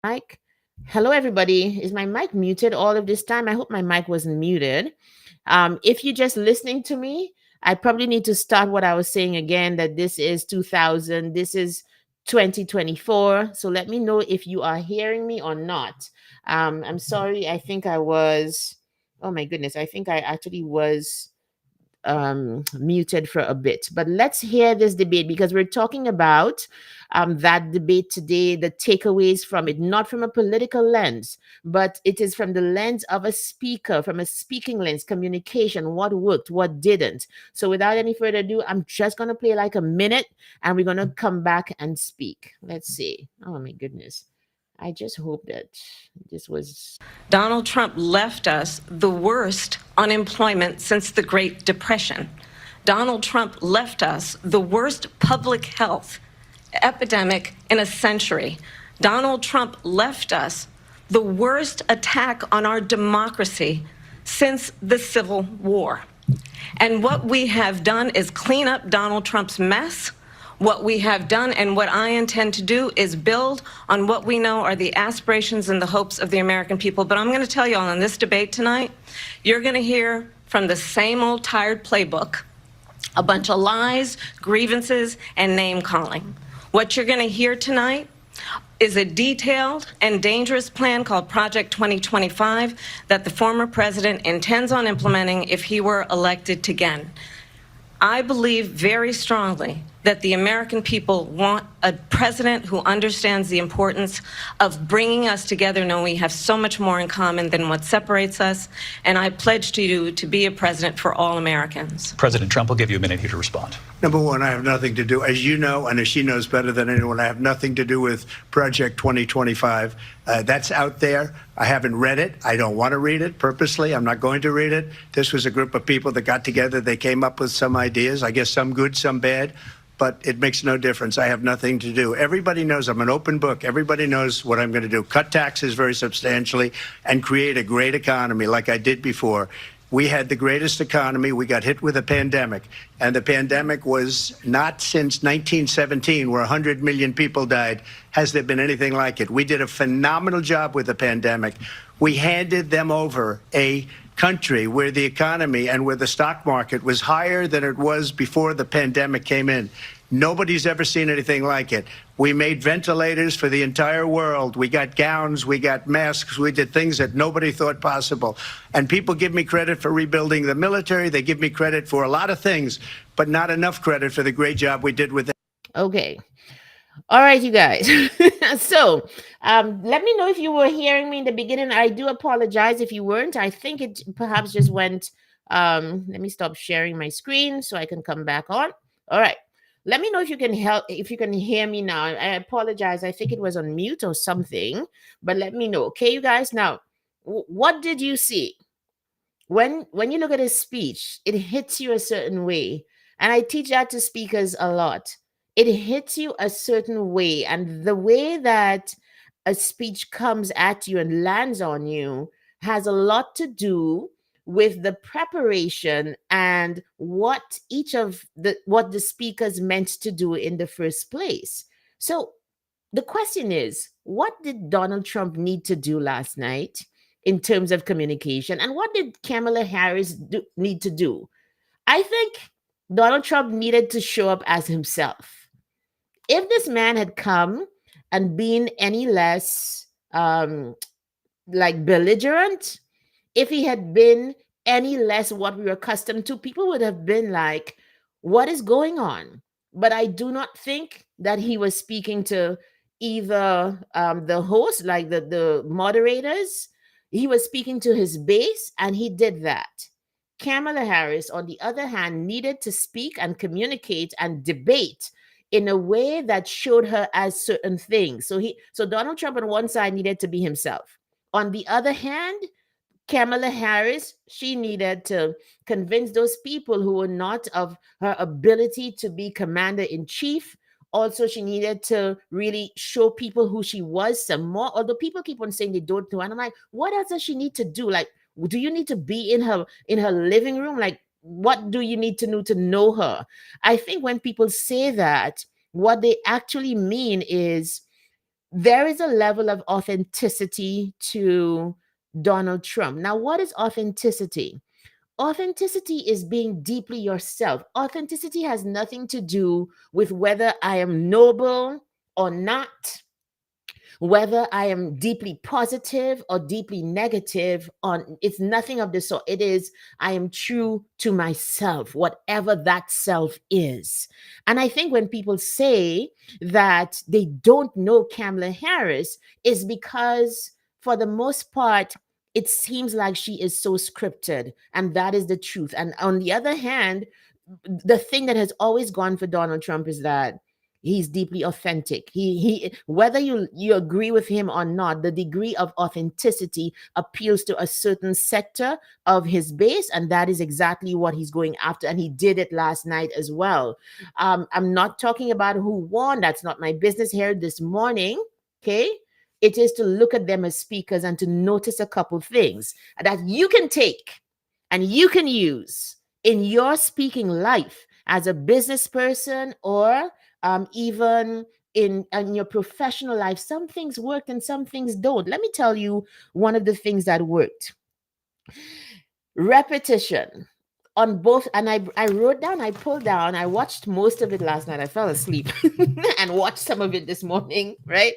Mic. Hello, everybody. Is my mic muted all of this time? I hope my mic wasn't muted. If you're just listening to me, I probably need to start what I was saying again, that this is 2000, this is 2024. So let me know if you are hearing me or not. I'm sorry. I think I was, oh my goodness, I think I actually was muted for a bit. But let's hear this debate because we're talking about that debate today, the takeaways from it, not from a political lens, but it is from the lens of a speaker, from a speaking lens, communication, what worked, what didn't. So without any further ado, I'm just going to play like a minute and we're going to come back and speak. Let's see. Oh my goodness. I just hope that this was. Donald Trump left us the worst unemployment since the Great Depression. Donald Trump left us the worst public health epidemic in a century. Donald Trump left us the worst attack on our democracy since the Civil War. And what we have done is clean up Donald Trump's mess. What we have done and what I intend to do is build on what we know are the aspirations and the hopes of the American people. But I'm going to tell you all in this debate tonight, you're going to hear from the same old tired playbook, a bunch of lies, grievances, and name-calling. What you're going to hear tonight is a detailed and dangerous plan called Project 2025 that the former president intends on implementing if he were elected again. I believe very strongly that the American people want a president who understands the importance of bringing us together, knowing we have so much more in common than what separates us. And I pledge to you to be a president for all Americans. President Trump will give you a minute here to respond. Number one, I have nothing to do, as you know, and as she knows better than anyone, I have nothing to do with Project 2025. That's out there. I haven't read it. I don't want to read it purposely. I'm not going to read it. This was a group of people that got together. They came up with some ideas, I guess some good, some bad, but it makes no difference. I have nothing to do. Everybody knows I'm an open book. Everybody knows what I'm going to do. Cut taxes very substantially and create a great economy like I did before. We had the greatest economy. We got hit with a pandemic, and the pandemic was not since 1917, where 100 million people died, has there been anything like it. We did a phenomenal job with the pandemic. We handed them over a country where the economy and where the stock market was higher than it was before the pandemic came in. Nobody's ever seen anything like it. We made ventilators for the entire world. We got gowns, we got masks, we did things that nobody thought possible. And people give me credit for rebuilding the military. They give me credit for a lot of things, but not enough credit for the great job we did with it. Okay. All right, you guys. So let me know if you were hearing me in the beginning. I do apologize if you weren't. I think it perhaps just went. Let me stop sharing my screen so I can come back on. All right. Let me know if you can if you can hear me now. I apologize. I think it was on mute or something, but let me know. Okay, you guys. Now, what did you see? When you look at his speech, it hits you a certain way. And I teach that to speakers a lot. It hits you a certain way. And the way that a speech comes at you and lands on you has a lot to do with the preparation and what what the speakers meant to do in the first place. So the question is, what did Donald Trump need to do last night in terms of communication? And what did Kamala Harris need to do? I think Donald Trump needed to show up as himself. If this man had come and been any less like belligerent, if he had been any less what we were accustomed to, people would have been like, what is going on? But I do not think that he was speaking to either the host, like the moderators. He was speaking to his base, and he did that. Kamala Harris, on the other hand, needed to speak and communicate and debate in a way that showed her as certain things. So Donald Trump on one side needed to be himself. On the other hand, Kamala Harris, she needed to convince those people who were not of her ability to be commander in chief. Also, she needed to really show people who she was some more. Although people keep on saying they don't know, and I'm like, what else does she need to do? Like, do you need to be in her living room? Like, what do you need to know her? I think when people say that, what they actually mean is there is a level of authenticity to Donald Trump. Now, what is authenticity? Authenticity is being deeply yourself. Authenticity has nothing to do with whether I am noble or not, whether I am deeply positive or deeply negative. On it's nothing of the sort. It is I am true to myself, whatever that self is. And I think when people say that they don't know Kamala Harris, is because for the most part it seems like she is so scripted, and that is the truth. And on the other hand, the thing that has always gone for Donald Trump is that he's deeply authentic. He whether you agree with him or not, the degree of authenticity appeals to a certain sector of his base, and that is exactly what he's going after. And he did it last night as well. I'm not talking about who won. That's not my business here this morning. Okay. It is to look at them as speakers and to notice a couple things that you can take and you can use in your speaking life as a business person, or even in your professional life. Some things worked and some things don't. Let me tell you one of the things that worked: repetition on both. And I wrote down, I pulled down, I watched most of it last night. I fell asleep and watched some of it this morning, right?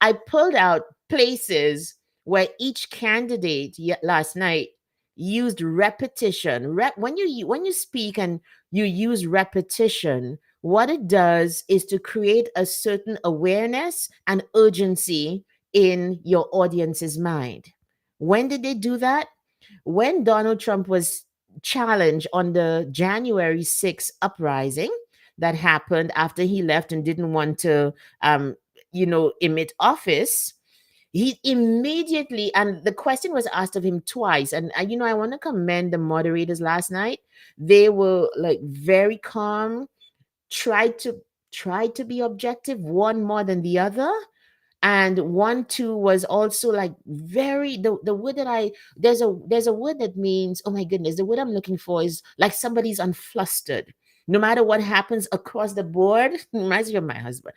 I pulled out places where each candidate last night used repetition. When you speak and you use repetition, what it does is to create a certain awareness and urgency in your audience's mind. When did they do that? When Donald Trump was challenged on the January 6th uprising that happened after he left and didn't want to emit office, he immediately, and the question was asked of him twice. And I want to commend the moderators last night. They were like very calm, tried to be objective, one more than the other. And one too was also like very, the word that I there's a word that means, oh my goodness, the word I'm looking for is like somebody's unflustered. No matter what happens across the board, reminds me of my husband.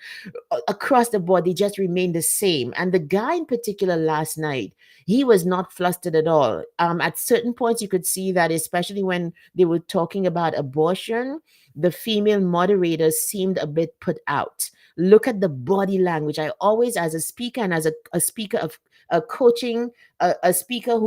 Across the board, they just remain the same. And the guy in particular last night, he was not flustered at all. At certain points, you could see that, especially when they were talking about abortion, the female moderators seemed a bit put out. Look at the body language. I always, as a speaker and as a speaker of a coaching, a speaker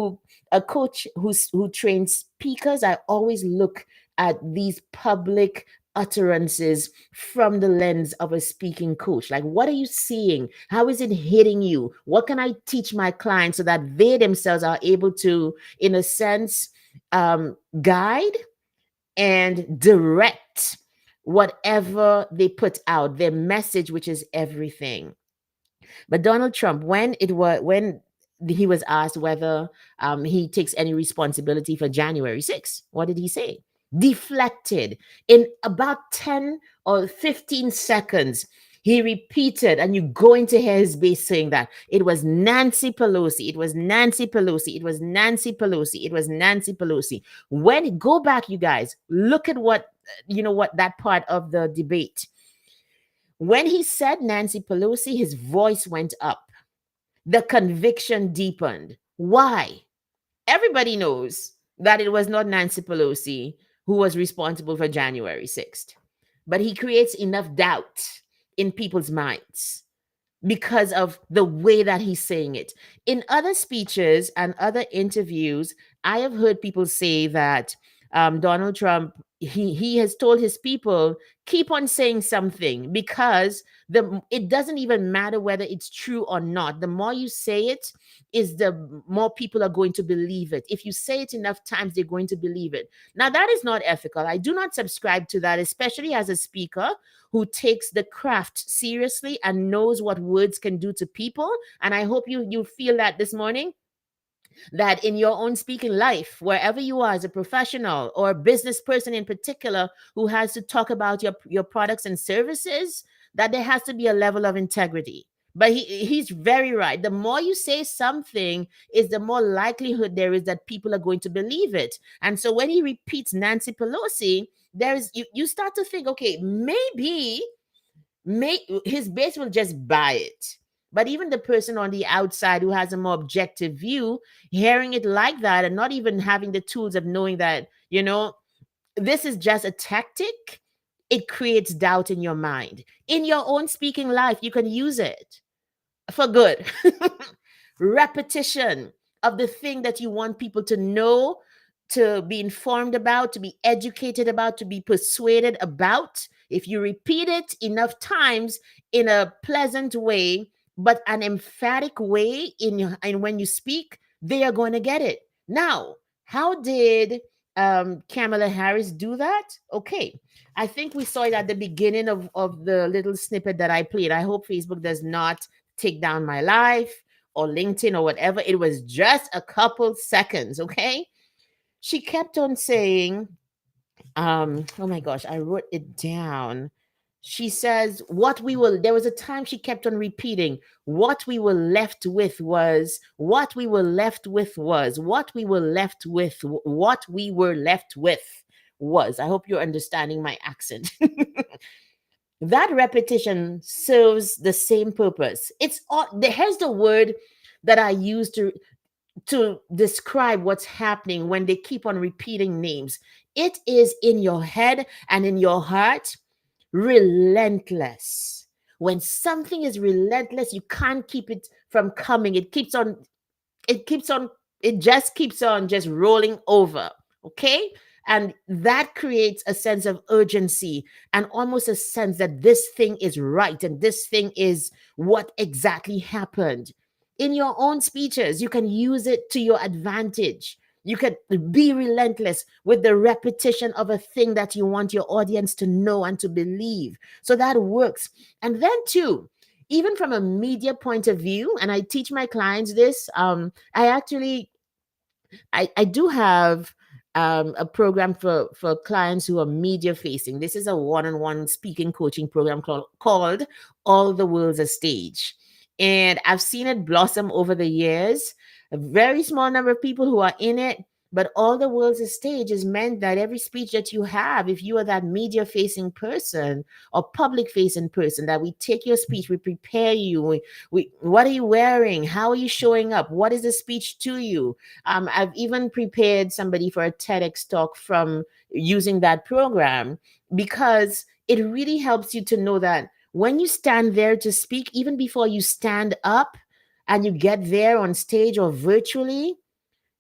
a coach who trains speakers, I always look at these public utterances from the lens of a speaking coach. Like, what are you seeing? How is it hitting you? What can I teach my clients so that they themselves are able to, in a sense, guide and direct whatever they put out, their message, which is everything. But Donald Trump, when he was asked whether he takes any responsibility for January 6th, what did he say? Deflected. In about 10 or 15 seconds, he repeated, and you're going to hear his base saying that it was Nancy Pelosi, it was Nancy Pelosi, it was Nancy Pelosi, it was Nancy Pelosi. When go back, you guys, look at what that part of the debate. When he said Nancy Pelosi, his voice went up. The conviction deepened. Why? Everybody knows that it was not Nancy Pelosi who was responsible for January 6th. But he creates enough doubt in people's minds because of the way that he's saying it. In other speeches and other interviews, I have heard people say that Donald Trump, he has told his people, keep on saying something, because it doesn't even matter whether it's true or not. The more you say it, is the more people are going to believe it. If you say it enough times, they're going to believe it. Now, that is not ethical. I do not subscribe to that, especially as a speaker who takes the craft seriously and knows what words can do to people. And I hope you feel that this morning, that in your own speaking life, wherever you are as a professional or a business person in particular who has to talk about your products and services, that there has to be a level of integrity. But he's very right. The more you say something, is the more likelihood there is that people are going to believe it. And so when he repeats Nancy Pelosi, you start to think, okay, maybe his base will just buy it. But even the person on the outside who has a more objective view, hearing it like that and not even having the tools of knowing that, this is just a tactic, it creates doubt in your mind. In your own speaking life, you can use it for good. Repetition of the thing that you want people to know, to be informed about, to be educated about, to be persuaded about. If you repeat it enough times in a pleasant way, but an emphatic way and when you speak, they are going to get it. Now, how did Kamala Harris do that? Okay. I think we saw it at the beginning of the little snippet that I played. I hope Facebook does not take down my life or LinkedIn or whatever. It was just a couple seconds, okay? She kept on saying, oh my gosh, I wrote it down. She says, there was a time she kept on repeating, what we were left with was, what we were left with was, what we were left with, what we were left with was. I hope you're understanding my accent. That repetition serves the same purpose. It's all, here's the word that I use to describe what's happening when they keep on repeating names. It is in your head and in your heart, relentless. When something is relentless, you can't keep it from coming. It keeps on, it just keeps on just rolling over. Okay. And that creates a sense of urgency and almost a sense that this thing is right and this thing is what exactly happened. In your own speeches, you can use it to your advantage. You can be relentless with the repetition of a thing that you want your audience to know and to believe. So that works. And then, too, even from a media point of view, and I teach my clients this, I do have a program for clients who are media facing. This is a one-on-one speaking coaching program called All the World's a Stage. And I've seen it blossom over the years. A very small number of people who are in it, but all the world's a stage is meant that every speech that you have, if you are that media facing person or public facing person, that we take your speech, we prepare you, what are you wearing? How are you showing up? What is the speech to you? I've even prepared somebody for a TEDx talk from using that program, because it really helps you to know that when you stand there to speak, even before you stand up and you get there on stage or virtually,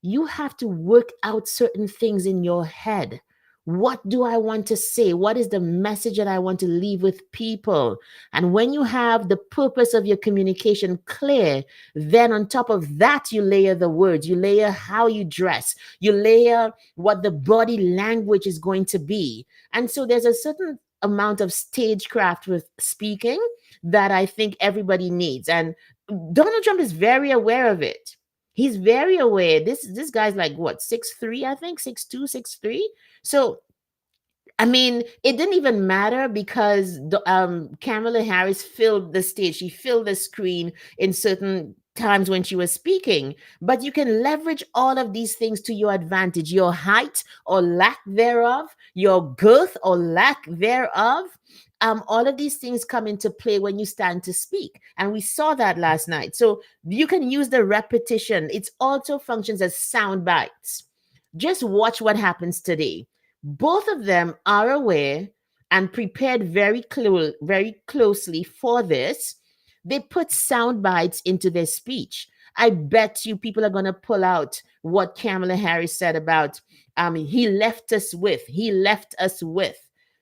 you have to work out certain things in your head. What do I want to say? What is the message that I want to leave with people? And when you have the purpose of your communication clear, then on top of that, you layer the words, you layer how you dress, you layer what the body language is going to be. And so there's a certain amount of stagecraft with speaking that I think everybody needs. And Donald Trump is very aware of it. He's very aware. This guy's like what, 6'3", I think, 6'2", 6'3". So I mean, it didn't even matter because Kamala Harris filled the stage. She filled the screen in certain times when she was speaking. But you can leverage all of these things to your advantage. Your height or lack thereof, your girth or lack thereof. All of these things come into play when you stand to speak. And we saw that last night. So you can use the repetition. It also functions as sound bites. Just watch what happens today. Both of them are aware and prepared very closely for this. They put sound bites into their speech. I bet you people are going to pull out what Kamala Harris said about he left us with.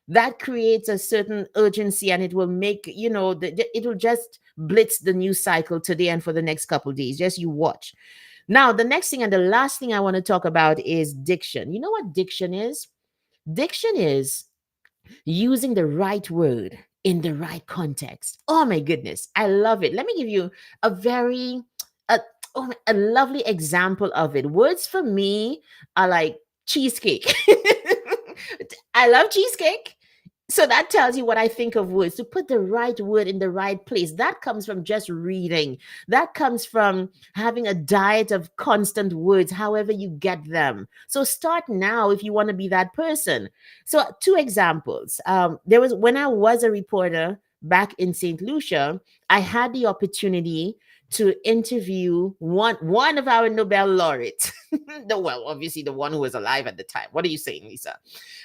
That creates a certain urgency, and it will make, it will just blitz the news cycle today and for the next couple of days. Just you watch. Now, the next thing and the last thing I want to talk about is diction. You know what diction is? Diction is using the right word in the right context. Oh my goodness, I love it. Let me give you a very a, a lovely example of it. Words for me are like cheesecake. I love cheesecake. So that tells you what I think of words. To put the right word in the right place, that comes from just reading. That comes from having a diet of constant words, however you get them. So start now if you want to be that person. So two examples. There was when I was a reporter back in St. Lucia, I had the opportunity to interview one of our Nobel laureates. Obviously the one who was alive at the time. What are you saying, Lisa?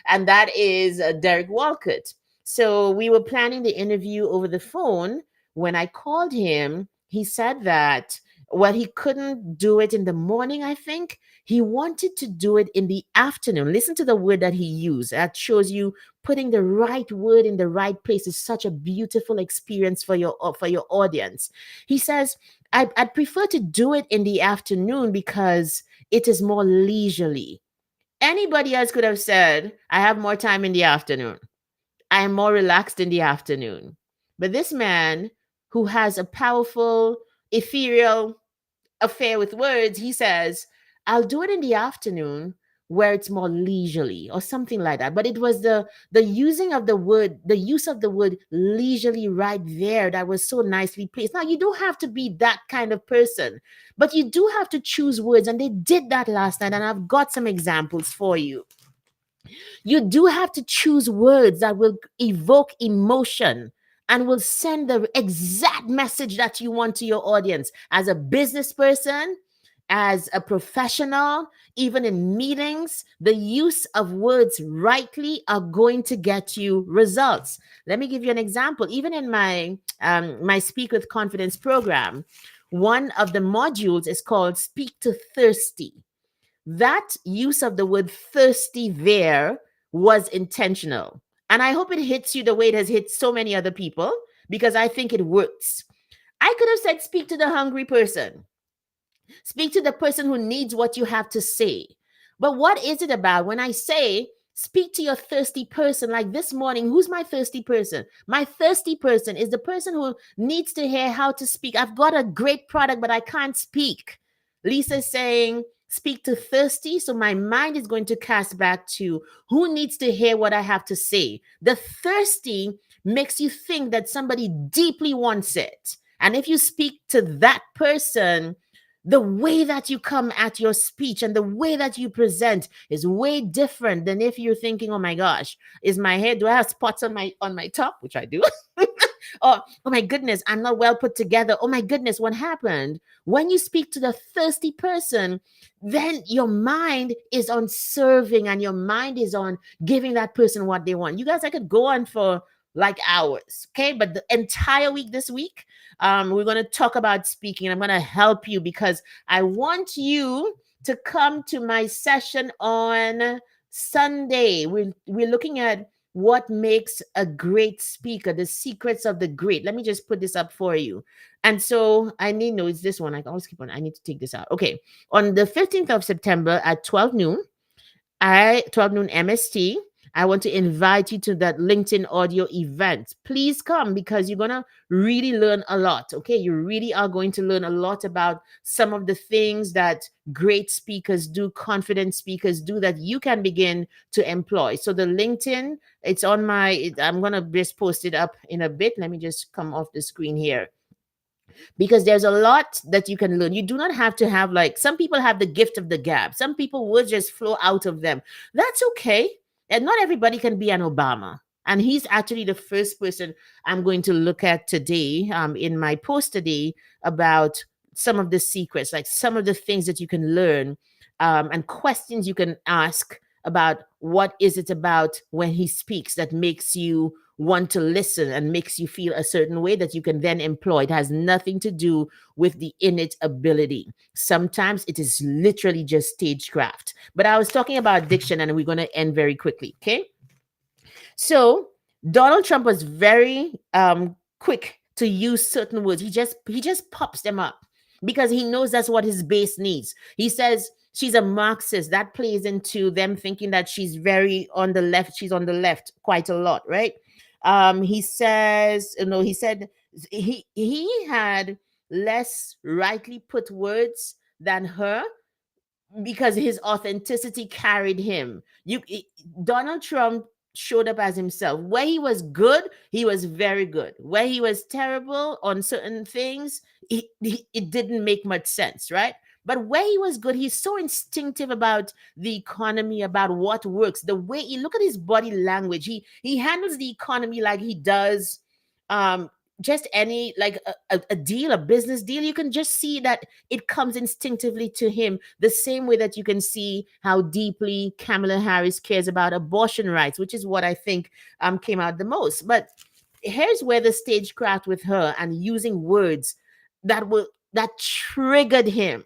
And that is Derek Walcott. So we were planning the interview over the phone. When I called him, he said that, well, he couldn't do it in the morning, I think. He wanted to do it in the afternoon. Listen to the word that he used. That shows you putting the right word in the right place is such a beautiful experience for your audience. He says, I'd prefer to do it in the afternoon because it is more leisurely. Anybody else could have said, I have more time in the afternoon. I am more relaxed in the afternoon. But this man, who has a powerful, ethereal affair with words, he says, I'll do it in the afternoon where it's more leisurely or something like that. But it was the using of the word, the use of the word leisurely right there that was so nicely placed. Now, you don't have to be that kind of person, but you do have to choose words. And they did that last night. And I've got some examples for you. You do have to choose words that will evoke emotion and will send the exact message that you want to your audience. As a business person, as a professional, even in meetings, the use of words rightly are going to get you results. Let me give you an example. Even in my Speak with Confidence program, one of the modules is called Speak to Thirsty. That use of the word thirsty there was intentional. And I hope it hits you the way it has hit so many other people, because I think it works. I could have said, speak to the hungry person, speak to the person who needs what you have to say. But what is it about when I say, speak to your thirsty person? Like this morning, who's my thirsty person? My thirsty person is the person who needs to hear how to speak. I've got a great product, but I can't speak. Lisa's saying, speak to thirsty. So my mind is going to cast back to who needs to hear what I have to say. The thirsty makes you think that somebody deeply wants it. And if you speak to that person, the way that you come at your speech and the way that you present is way different than if you're thinking, oh my gosh, is my hair, do I have spots on my top, which I do? Oh my goodness, I'm not well put together. Oh my goodness, what happened? When you speak to the thirsty person, then your mind is on serving and your mind is on giving that person what they want. You guys, I could go on for like hours, okay? But the entire week this week, we're going to talk about speaking. I'm going to help you because I want you to come to my session on Sunday. We're looking at what makes a great speaker, the secrets of the great. Let me just put this up for you. And so I need, no, it's this one. I always keep on, I need to take this out. Okay. On the 15th of September at 12 noon, 12 noon MST, I want to invite you to that LinkedIn audio event. Please come because you're going to really learn a lot. Okay. You really are going to learn a lot about some of the things that great speakers do, confident speakers do that you can begin to employ. So the LinkedIn, it's on I'm going to just post it up in a bit. Let me just come off the screen here, because there's a lot that you can learn. You do not have to have, like, some people have the gift of the gab. Some people will just flow out of them. That's okay. And not everybody can be an Obama. And he's actually the first person I'm going to look at today, in my post today, about some of the secrets, like some of the things that you can learn, and questions you can ask about what is it about when he speaks that makes you want to listen and makes you feel a certain way that you can then employ. It has nothing to do with the innate ability. Sometimes it is literally just stagecraft. But I was talking about diction, and we're going to end very quickly. Okay. So Donald Trump was very quick to use certain words. He just pops them up because he knows that's what his base needs. He says she's a Marxist. That plays into them thinking that she's very on the left. She's on the left quite a lot, right? He says, he said he had less rightly put words than her because his authenticity carried him. Donald Trump showed up as himself. Where he was good, he was very good. Where he was terrible on certain things, it didn't make much sense, right? But where he was good, he's so instinctive about the economy, about what works. The way you look at his body language, he handles the economy like he does um just any, like a deal, a business deal, you can just see that it comes instinctively to him, the same way that you can see how deeply Kamala Harris cares about abortion rights, which is what I think came out the most. But here's where the stagecraft with her and using words that triggered him,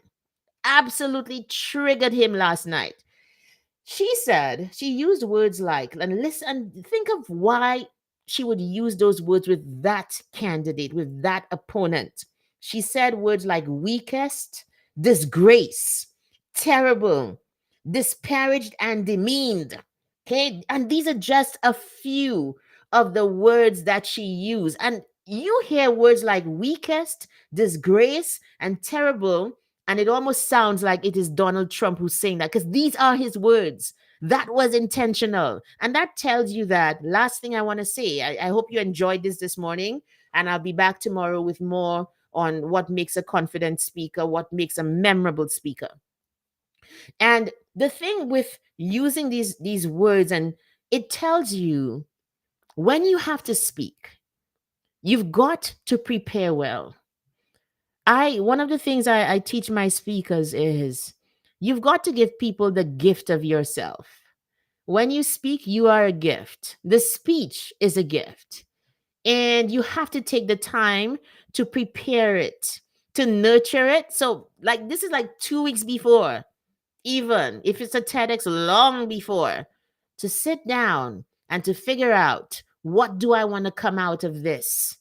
absolutely triggered him last night. She said, she used words like, and listen, and think of why she would use those words with that candidate, with that opponent. She said words like weakest, disgrace, terrible, disparaged, and demeaned. Okay. And these are just a few of the words that she used. And you hear words like weakest, disgrace, and terrible, and it almost sounds like it is Donald Trump who's saying that, because these are his words. That was intentional. And that tells you that. Last thing I want to say, I hope you enjoyed this morning. And I'll be back tomorrow with more on what makes a confident speaker, what makes a memorable speaker. And the thing with using these words, and it tells you when you have to speak, you've got to prepare well. I One of the things I teach my speakers is you've got to give people the gift of yourself. When you speak, you are a gift. The speech is a gift. And you have to take the time to prepare it, to nurture it. So, like, this is like 2 weeks before, even if it's a TEDx, long before, to sit down and to figure out, what do I want to come out of this?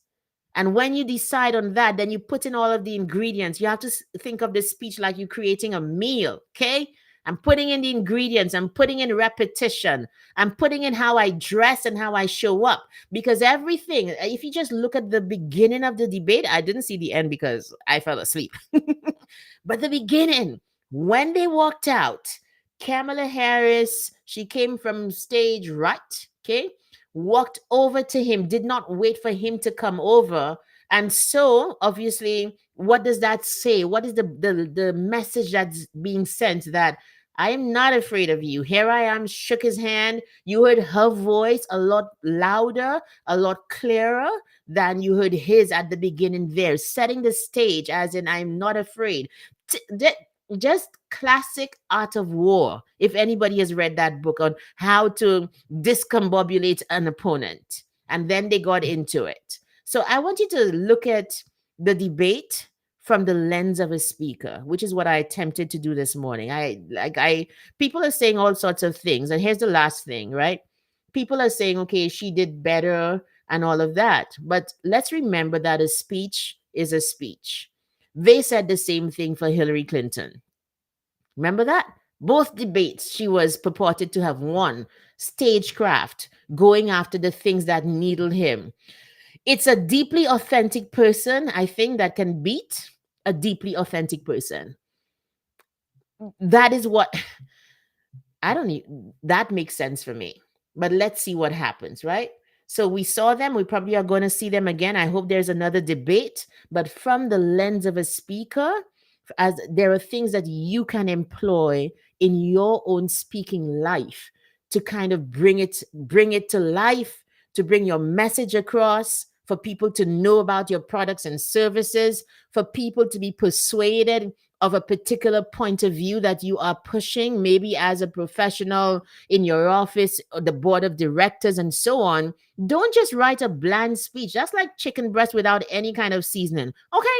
And when you decide on that, then you put in all of the ingredients. You have to think of the speech like you're creating a meal, okay? I'm putting in the ingredients. I'm putting in repetition. I'm putting in how I dress and how I show up. Because everything, if you just look at the beginning of the debate, I didn't see the end because I fell asleep. But the beginning, when they walked out, Kamala Harris, she came from stage right, okay? Walked over to him, did not wait for him to come over. And so, obviously, what does that say? What is the message that's being sent? That I am not afraid of you. Here I am, shook his hand. You heard her voice a lot louder, a lot clearer than you heard his at the beginning there, setting the stage as in, I'm not afraid. Just classic Art of War. If anybody has read that book on how to discombobulate an opponent, and then they got into it. So I want you to look at the debate from the lens of a speaker, which is what I attempted to do this morning. I people are saying all sorts of things, and here's the last thing, right? People are saying, okay, she did better and all of that, but let's remember that a speech is a speech. They said the same thing for Hillary Clinton. Remember that? Both debates, she was purported to have won. Stagecraft, going after the things that needle him. It's a deeply authentic person, I think, that can beat a deeply authentic person. That is what I don't need. That makes sense for me. But let's see what happens, right? So we saw them. We probably are going to see them again. I hope there's another debate, but from the lens of a speaker, as there are things that you can employ in your own speaking life to kind of bring it to life, to bring your message across, for people to know about your products and services, for people to be persuaded of a particular point of view that you are pushing, maybe as a professional in your office or the board of directors and so on. Don't just write a bland speech. That's like chicken breast without any kind of seasoning. Okay?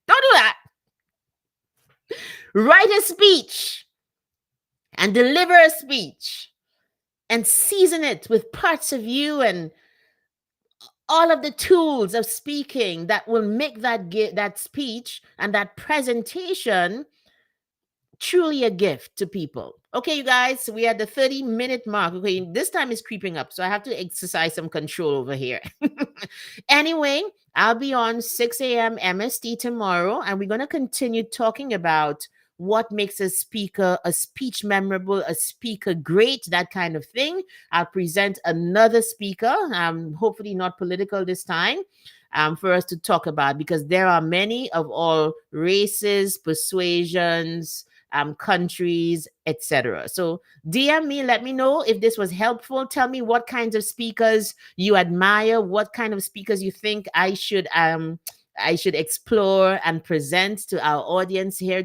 Don't do that. Write a speech and deliver a speech and season it with parts of you and all of the tools of speaking that will make that speech and that presentation truly a gift to people. Okay, you guys, so we are at the 30-minute mark. Okay, this time is creeping up, so I have to exercise some control over here. Anyway, I'll be on 6 a.m. MST tomorrow, and we're going to continue talking about what makes a speaker, a speech memorable, a speaker great, that kind of thing. I'll present another speaker, hopefully not political this time, for us to talk about, because there are many of all races, persuasions, countries, etc. So DM me, let me know if this was helpful. Tell me what kinds of speakers you admire, what kind of speakers you think I should explore and present to our audience here